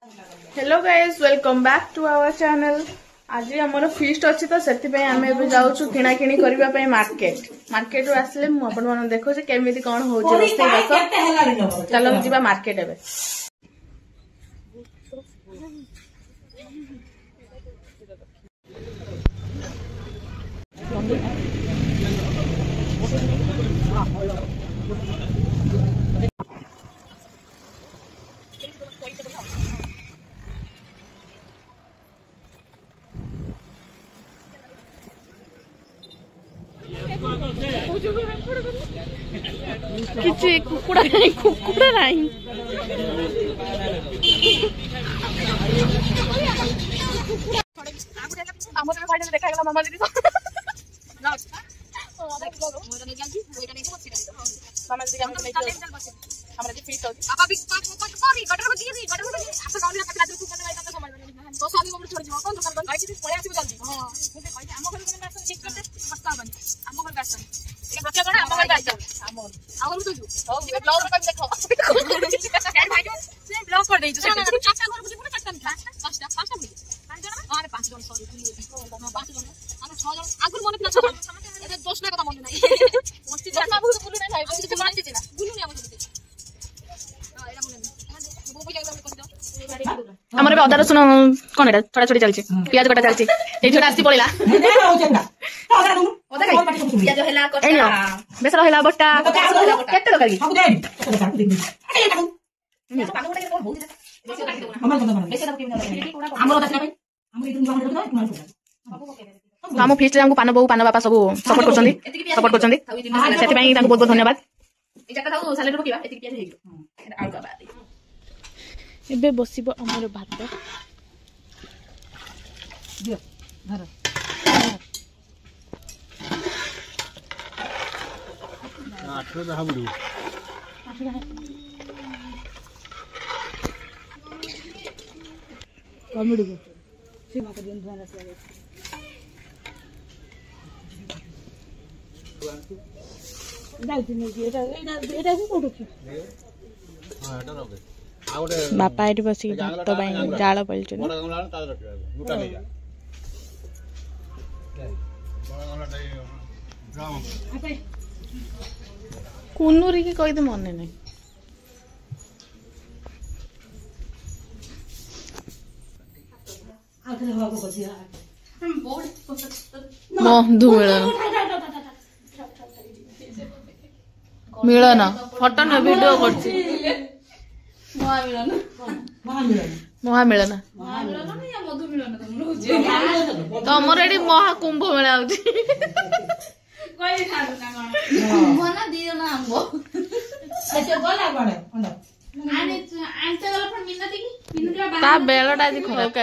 Hello guys, welcome back to our channel. आज हमर feast अच्छी तो से आमे एबे जाउछु किना किनी करबा पय मार्केट रो आसले मु अपन मन देखो जे केमिति कोन होउछ रोसे बास। चलो जिबा मार्केट एबे। किसी कुकुड़ा नहीं देखा मामा दीदी हमारा जी फीस होती अब अभी गटर बची है गटर बची आपसे गांव में कटला तो कुछ नहीं तो समझ में तो सारी उम्र छोड़ दियो कौन दुकान बंद आई थी पड़े आसी जल्दी हां मुझे कहि हम घर में बैठ ठीक करते बस्ता बन हम घर बैठ ये बच्चा कोन हम घर बैठ हम और तो हो ये ब्लॉग में देखो यार भाई से ब्लॉग कर दे जो चाचा घर मुझे पूरा चाचा मिला पांचटा बोली पांच जन अरे पांच जन सॉरी पांच जन हम छह जन आगुर मन पिला छह ए दोस्त ना कथा मन नहीं मस्ती जमा बहुत बोलू नहीं भाई बोलू मानती ना बोलू नहीं हम हमर बे अदा रसुन कोन एटा छोटा छोटी चलची प्याज कटा चलची ए छोटा आसी पळिला ओदा खाई प्याज हेला कटा बेसर हेला बट्टा केते दरकारी सब दे पानो कोटा कोन होउछ हमर कोन बेसर हमर दसना भाई हमर इतु हम फीस्ट हमको पान बहु पान बापा सब सपोर्ट करछंदी सेति पई ताको बहुत बहुत धन्यवाद ए जका थाउ सालेट पकिबा एति प्याज हेगिरो आउ का बात एबे बसिबो हमर भात दियो धर आठो रहा बुडू कमिडू सीमा कर दिन ध्यान रखिए दाइती नहीं एटा से कोठो की हां एटा रखे बापा ये बस भात जाल पलचे कुनूरी की कही मन नहीं बंधु मिलन फटन वीडियो कर महामिलन तमर एडी महाकुंभ मेला बेलटा खराब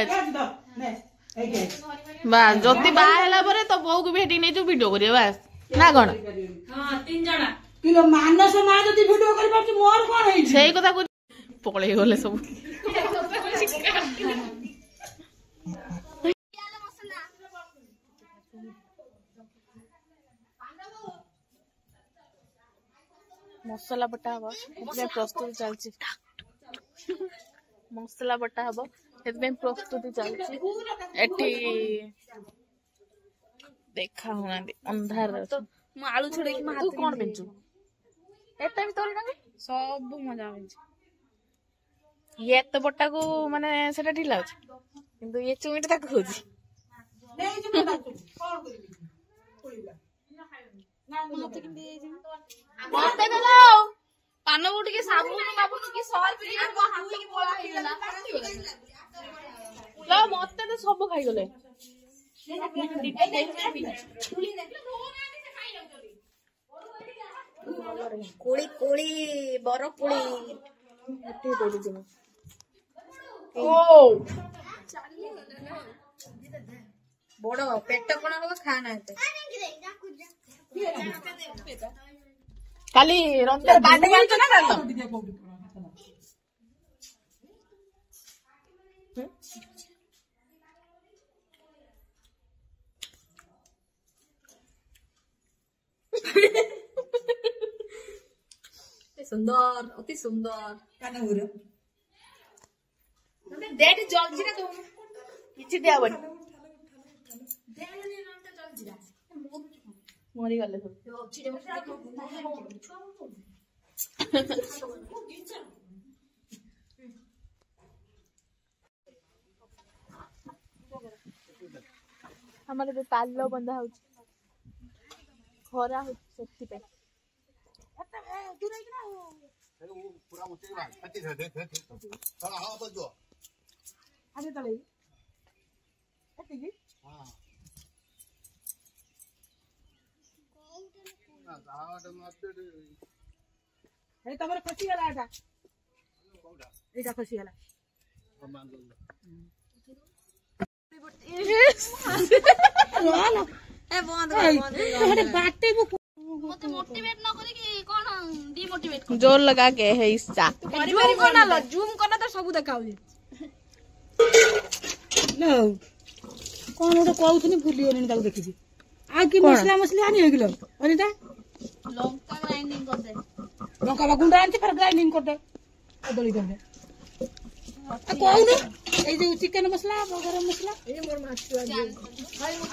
जति बाहला तो बो को भेटी नहीं वीडियो कर बास ना कौन मानस ना वीडियो कर मोर कौन है कथा पकड़े गले सब मसला बटा हम प्रस्तुति चलती मसला बटा हम प्रस्तुति चलती देखा होना अंधार आलू छोड़ कौन बेचु एटा भी तोरी सब मजा ये तो बट्टा को माने सेटा ढिला होची किंतु ये चुईटा ताक होची मते दाओ पानो बुटी के साबुन बाबू की सर पी के हाथ की बोला हेला ला मते तो सब खाई गले कोड़ी कोड़ी बरो कोड़ी एटी दे दे ओ बड़ो पेट कोन लोग खाना है खाली रंतर बाटे जान ना डालो सुंदर अति सुंदर काना गुरु डेट जल्दी ना तुम किछि दे आबन मरी गले सब हमारे तो तालो बंधा हो खरा हो सेफ्टी पे दूर है ना वो पूरा मुझे अच्छी से देख थोड़ा हवा बज दो आगे चले ऐसे की हां आवाज मत ए तमर खसी गला एटा कोडा एटा खसी गला मान लो ए बंद कर बाटे मते मोटिवेट न करे कि कोन डिमोटिवेट कर जोर लगा के है इच्छा जूम करना लो जूम करना तो सब देखाउ लो कोन ओटा कहउथनी भूलियो नि ताको देखि आ कि मसला मसला आनी हो गेलो अनिता लंका ग्राइंडिंग कर दे लंका बा गुंडा आंती फिर ग्राइंडिंग कर दे अदली कर दे कहू ने ए जो चिकन मसला गरम मसला ए मोर माछुआ खाई मो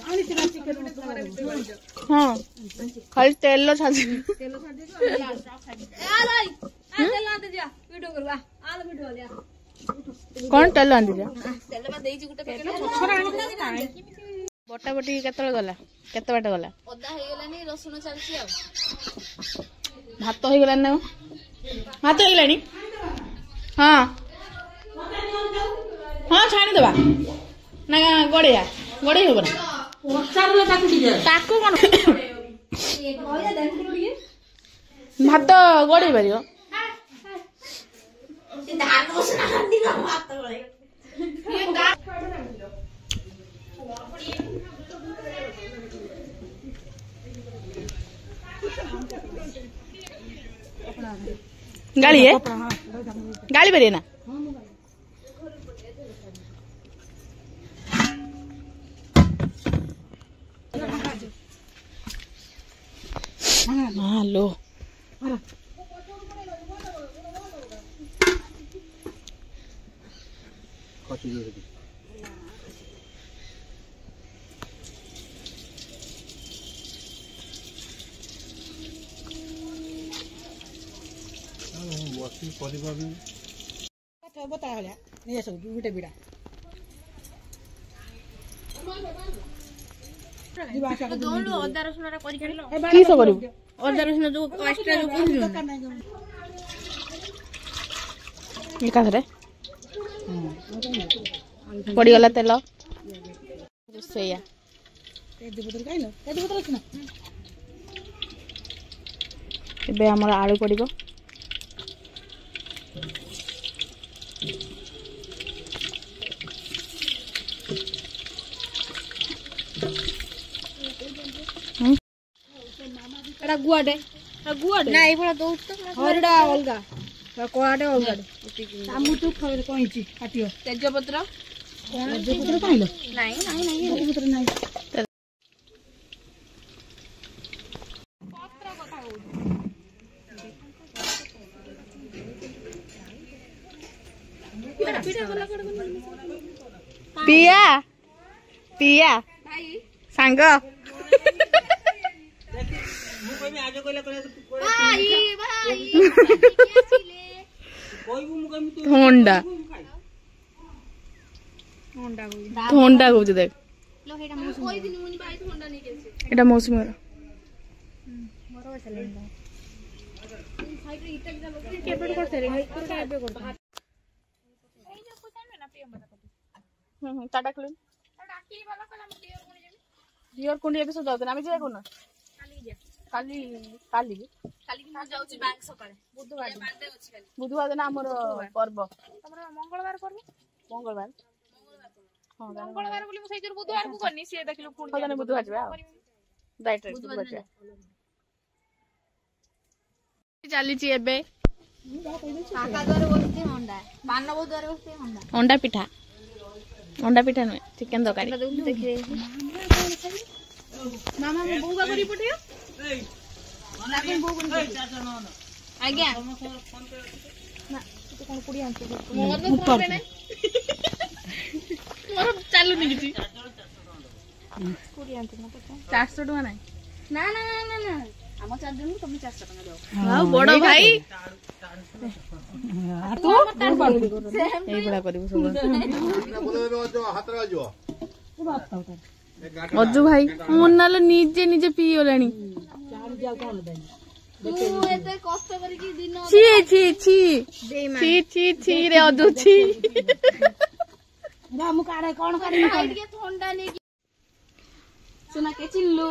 आनी चिकन मसला हां खाली तेल छाडी ए आलाई तेल आंदे जा वीडियो करवा आल वीडियो लिया कोन तेल आंदे जा तेल बा देई जी गुटे पैकेट छोरा आनी बटा बटी केतळ गला केते बाटे गला ओदा हे गेलानी रसुन चालसी आ भात हो गेलानी ना भात हो गेलानी हां हां छाणी देबा ना गड़िया गड़े हो ना ओचारले ताकू दिया ताकू कोन भात गड़े परियो ए धान बसना हंदी का भात गड़े गाड़ी है गाड़ी पर ना हेलो बता नहीं सब गुटे बिड़ा अदा रसुन की सब करू अदा रसुन जो एक्स्ट्रा जो कहू पड़ी गला तेल रोसैया एबे हमर आलू पड़िबो गुआडे ना एभला दउत तो हरडा अलगा कोआडे अलगा सामु तू खबर कहिची काटियो तेजपत्र तेजपत्र काइलो नाही नाही नाही तेजपत्र नाही पत्र कथा हो पिया पिया भाई सांग थोंडा थोंडा कहू देख एटा मौसमी टाटा क्लीन डियर कोनी एपिसोड जाउतन आमी जे कोन काली काली काली कि जाउची बैंक सकाळे बुधवार बुधवार दिन हमर पर्व हमर मंगलवार पर्व मंगलवार हां मंगलवार बोली मु सही बुधवार को करनी से देखिलो कोन पता नहीं बुधवार जाबा राइट राइट बुधवार जा चाली ची एबे काका द्वार बसते होंडा मानव द्वार बसते होंडा होंडा पिठा न चिकन दरकारी देखिए मामा मो बौगा करी पठियो आज्ञा कौन कुड़ी आंतो मोर तो फोन पे नहीं मोर चालू नहीं किसी कुड़ी आंतो ना पता 400 टका नहीं ना ना ना ना हम 4 जन तुम 400 टका दो हां बड़ भाई आ तू एई बड़ा करिबो सब हाथ राजो अजू भाई मुन्नालो निजे निजे पियो लेनी कष्ट करके दिन छी छी छी छी छी छी रे अजू छी रामु कारे कोन करी के ठंडा ने सुना के चिल्लू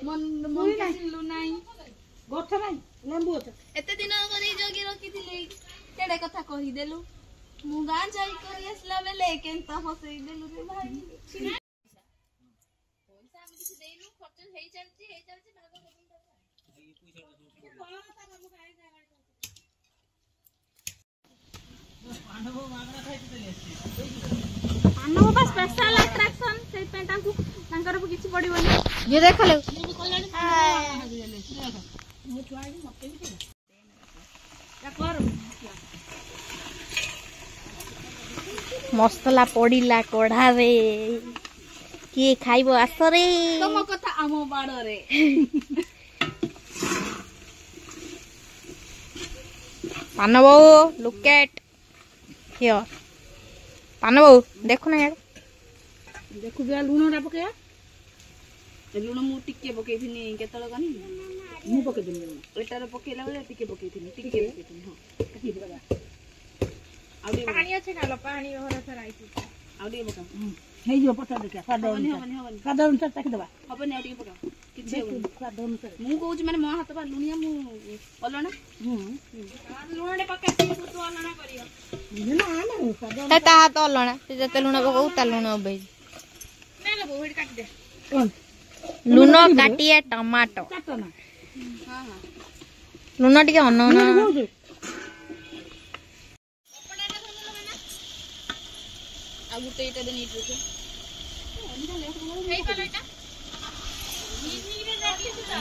मन मन के चिल्लू नाही गोठ नाही लेंबू एते दिन करी जोगी रखिथिले केडे कथा कहि देलु मु गां जाई करी असला बेले केनता हसई देलु रे भाई पैसा हम किछ देइनु खर्च हेई चलती पांडव का स्पेशल अट्रैक्शन से पे तांकु तांकर किछ पड़िबोनी ये देख ले मसला पड़िला कढ़ा रे किए खाइबो आसरे तम कथा आम बाड़ रे पानव लुक एट हियर पानव देखो ना यार देखु बे लूण रा पके लुण मु टिके पकेइथिनी केतळ गनी मु पके दिनी एटार पकेला बेले टिके पकेइथिनी टिके पकेइथिनी हां कथि दिबा आउडी पानी अछि कालो पानी होरा थरा आइछि आउडी पका हेई जो पटा देखा साधारण साधारण से तक देबा हबने आउडी पका किछि साधारण से मु कहूछि माने मो हाथ बा लुणिया मु अलना लुणडे पकाछि तू अलना करियो ना ना साधारण ता हाथ अलना से जते लुण पकाऊ ता लुण अबे नेला बोहेड काट दे कोन लुण काटिया टमाटो काटो ना हां हां लुण टिके अन्न ना आगुटे इटा दे नीट रखे हेई पालो इटा नीरे राखी सुता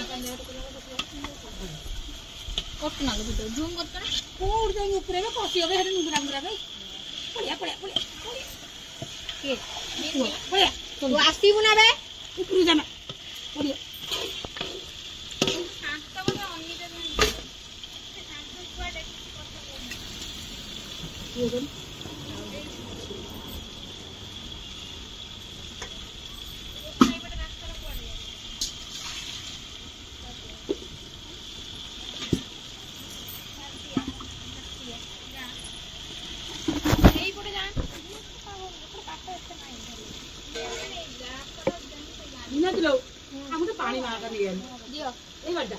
कटना लो तो जूम करता कोड जाई ऊपर में पसी होबे हेरे नुगरा मुगरा गई पड़िया पड़िया पड़िया के पड़िया तू आसीबु ना बे ऊपर जाना पड़िया शांत बना अन्नी दे शांत छुआ देख ये ना दिलो हम तो पानी मार कर लिया दियो ए बड्डा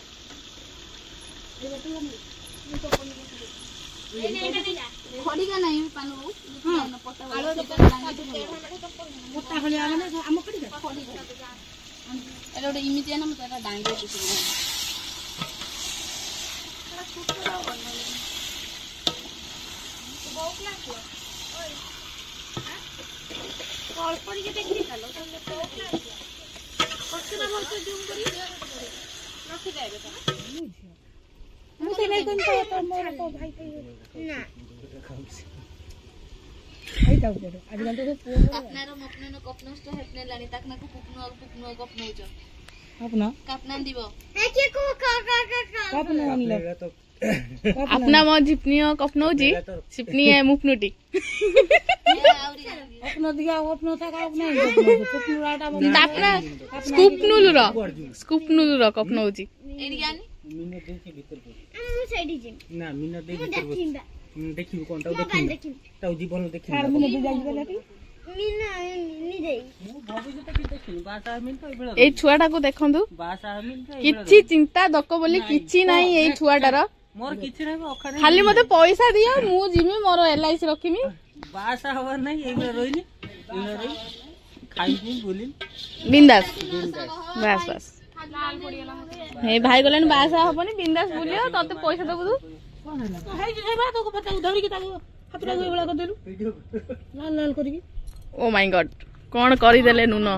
ए बड्डा नहीं खड़ी का नहीं पानो हां पट्टा आलो तो मोटा खली आले ना हम पड़ी जा खड़ी एटा ओटे इमितिया ना मत एटा डांगे दिसु अल्प टिके देखि खालो तने पोकला पछना बोलते जूम करी रखि देबे त हम से नहीं कोन तो मोर को भाई ना आई जाऊ दे आज गंतो तो आपनारो मपननो कपनस्ट हेपने लानी ताकना को पुकनो कपनोज अपना कापना दिबो ए के को कपना आनले अपना म जिपनियो कपनोजी सिपनी है मुपनुटी अपना दिया अपना था अपना कपनुराटा तापना स्कूपनुलु र कपनोजी एडी गानी मिनट देखि भीतर हम साइड जी ना मिनट देखि भीतर देखिबो कोनटा देखि ताऊ जीवन देखि मिनट दे जाई बेलाटी मिना नि देई मु भविष्य त कि देखि 12 मिनिट एबेला ए छुआटा को देखंदु 12 मिनिट किछि चिंता दको बोली किछि नाही ए छुआटार मोर किछि नै अखरे खाली मते पैसा दियो मु जिमी मोर एलआईसी रखिमी 12 हवर नै एबेला रोइनी एबेला रोइ खाइ पी बोलिन बिंदास बस बस हे भाई गलन बासा हबनी बिंदास बोलियो तते पैसा दबु दु हाय जे बा तो को पता धरि के ताको हातरा गई बला कर देलु लाल लाल करी ओ माय गॉड कोन करी देले नुन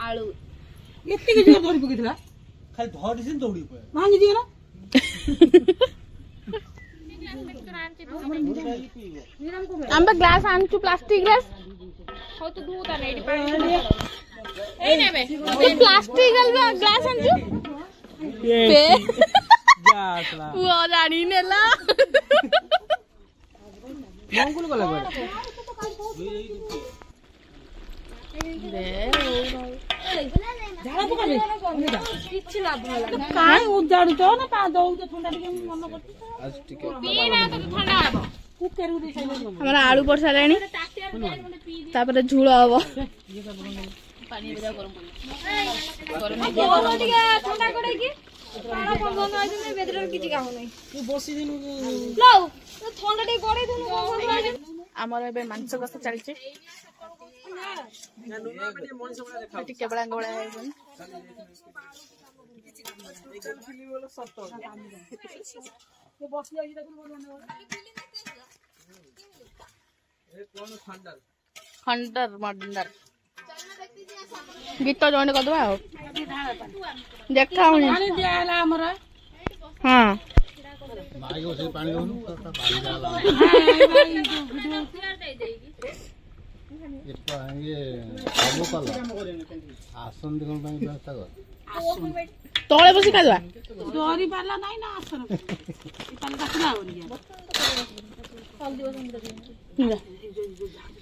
आलू एत्ते के जोर धरि पकितला खाली धरिसिन दौड़ी पय भांगी दियो ना हम ग्लास आनचु प्लास्टिक ग्लास हो तो दूध आने एडी पानी ए नेबे तू प्लास्टिक ग्लास आनचु पे जासला वो रानी नेला मंगुल गला बड़ दे झाड़ा पका दे किछि लाभ होला काई उजाड़ी तो ना पा दउ तो ठंडा टिके मन करती आज ठीक पीना तो ठंडा हबो कुकर उ देखाइ हमरा आलू पर सालानी तापर झुळ हबो पानी बजा गरम गरम बोलो टिके ठंडा करे की पाड़ा पवन आइने बेदर किछि काम नै तू बसी दिन लो तो ठंडा टिके करे दुनु पवन आइने हमर एबे मांस कसा चलछि टिके बड़ा गोळा हेबन ये बसी आइ देखु खंडर मडंदर गीत जॉइन कर दबा देखा होनी पानी दियाला हमरा हां भाई को से पानी दउनु पानी डाला ये सब कल आसन देखन ପାଇଁ व्यवस्था कर तळे बसी खादवा डोरी पाला नाही ना आसन पाला काटला होनी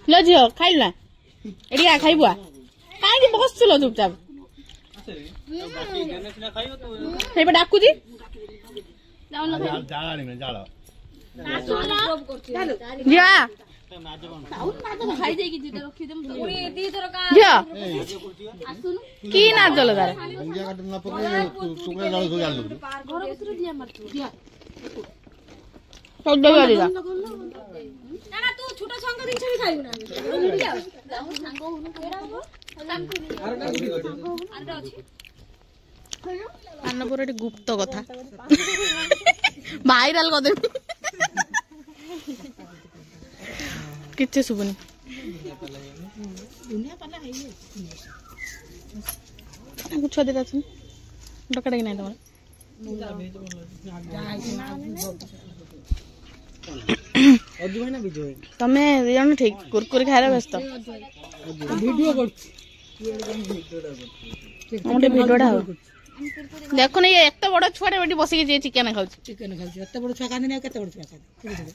लो झियो खाइला एडिया खाइबुआ काई बसछलो चुपचाप बाकी देने सिना खाइयो तो हेबे डाकुजी जाला नहीं जाला जिया खाई देगी जिते रखी देम पुरी दी तोर का जिया आसुनु की ना जलो दारे इंडिया काट ना पके टुकड़ा डाल सो जाल घर भीतर दिया मत दिया सब दगा दिगा ना ना तू छोटा संग दिन छबी खाइबु ना जाऊ संग होनु केडा हो आरडा अछि अन्नपुर एटी गुप्त कथा भाइराल कर देबी किच्छे सुबुनी दुनिया पाला है ये कुछ दे राछन डकड़ा कि नै तमर अजु भाई ना बिजो तमे जण ठीक कुरकुरे खाइरा व्यस्त वीडियो कर मोटे भिडियोटा हो देखो नहीं एत बड़ छुआटे बेटी बसिक जे चिकेन खाउ चिकन खाली एत बड़ छुआ काने केते बड़ छुआ काने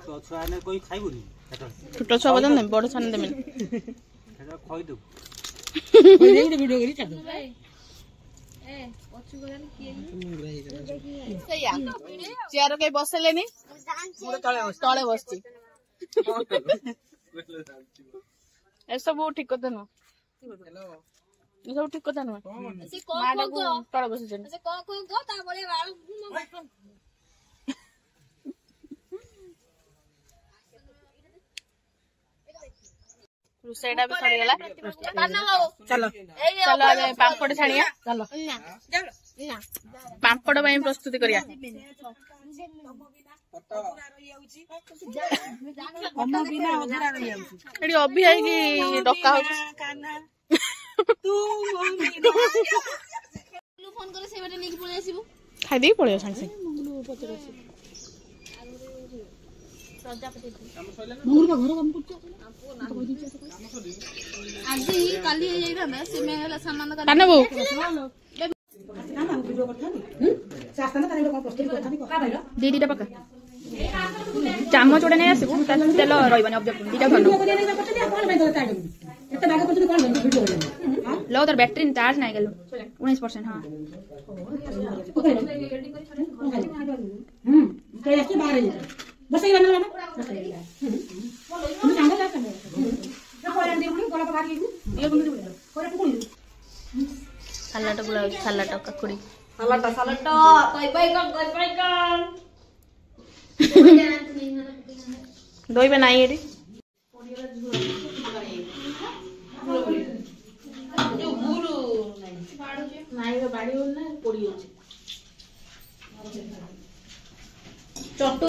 तो छुआ ने कोई खाइबुनी छोट छुआ बदन नै बड़ छुआ नै देमिन एटा खइ दउ कोई वीडियो करी छाड़ दउ ए पछु गन की सैया चेयर के बसलेनी तळे बसची ए सब ठीक कत न ए सब ठीक कत न से को को तळे बसछन से को ता बळे बाळ रुसेडा भी सड़ी गला काना हो चलो चलो अबे पापड़ छानिया चलो ना ना पापड़ ପାଇଁ ପ୍ରସ୍ତୁତି କରିବା हम बिना अधरा रही जाउछी एडी अभी आई की डक्का हो काना तू फोन करे से बेटे नेकी पळे आसीबो खाइ दे पड़ियो संग संग मुंगुर का घर काम करछ आज ही काली जाई ना से में हला सामान का काना बो ना ना वीडियो करथानी शास्त्रना तने को प्रस्तुत करथानी का भाइलो दीदीटा पका चामच ओडा नै आसीबो तेल रहइबनी ऑब्जेक्ट दीटा भनो वीडियो नहीं करछ दिया कोन भाई करता है एते बागे करछ कोन वीडियो करे हां लो तर बैटरी चार्ज नै गेलो 19% हां कई ऐसे बाहर है बस ये ना तुम सांगा जाता है ना कोन दे उनी कोला पका के ये कोन दे कोला पकोड़ी सलाड गुला सलाड ककुड़ी सलाड कोई बैगन दई बे नाही एडी जो गुरु नाही बाड़ी हो ना पड़ी हो चट्टू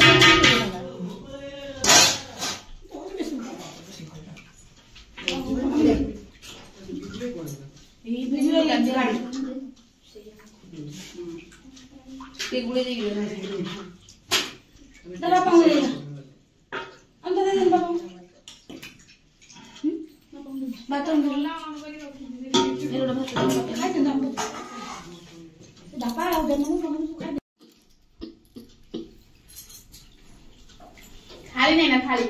थाली नहीं ना थाली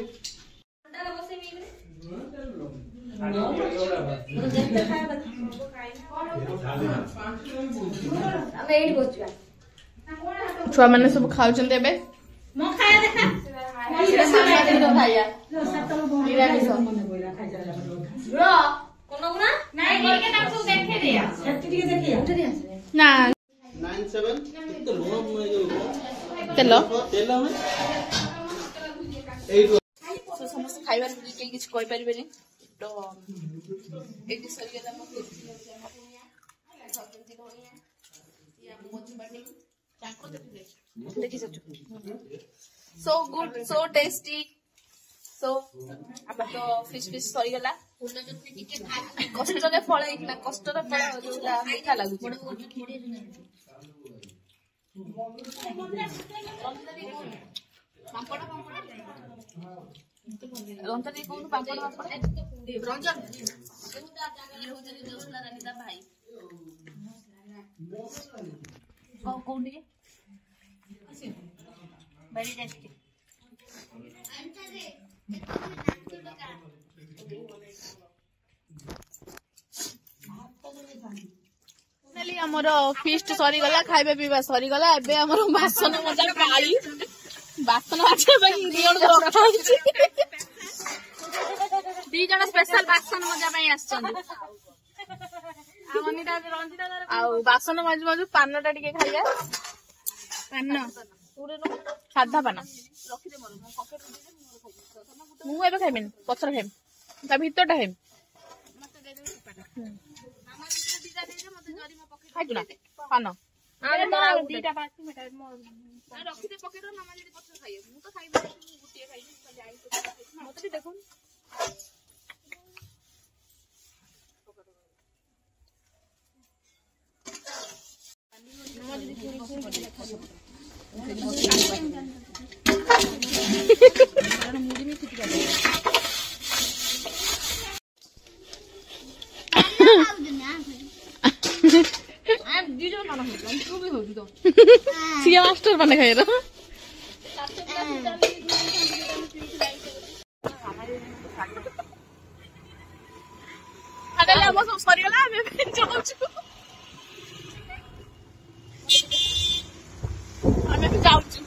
छुआ मैंने सब खाऊ समस्त खाइबार किसी कहि परिबेनी तो एटी सरिगला म देखि सो गुड सो टेस्टी सो अब तो फिश सरिगला कष्ट के फल ना कष्ट फल जोला मीठा लागु रंजन कौन पापड़ रंजन भाई कौन वेरी टेस्टी हमर फीस्ट सरीगला खाइबा पीवा सरीगला एबे हमर बासन मजा गाली बासन आछे भाई रियल रखा होछि दी जण स्पेशल बासन मजा पई आछन अनिता रंजिता आ बासन मजु मजु पानटा टिके खाइया पान साधा पान रखि दे मोर पॉकेट दे मु एबे खाइबिन पत्र खाइम ता भीतरटा खाइम मते दे दे पान मामा दीटा दे दे मते जरी मो पॉकेट खाइ ना पान अरे मोर दीटा बाकी मेटा मो रखि दे पॉकेट मामा जदी पत्र खाइए मु तो खाइबे गुटिए खाइ जाई मते भी देखुन मामा जदी पूरी मुड़ी में फिट कर दे दीजो खाना हो तू भी हो तो सीए मास्टर बने खाए रो अगले अब सब सरी गला मैं जाऊं हमें जाऊं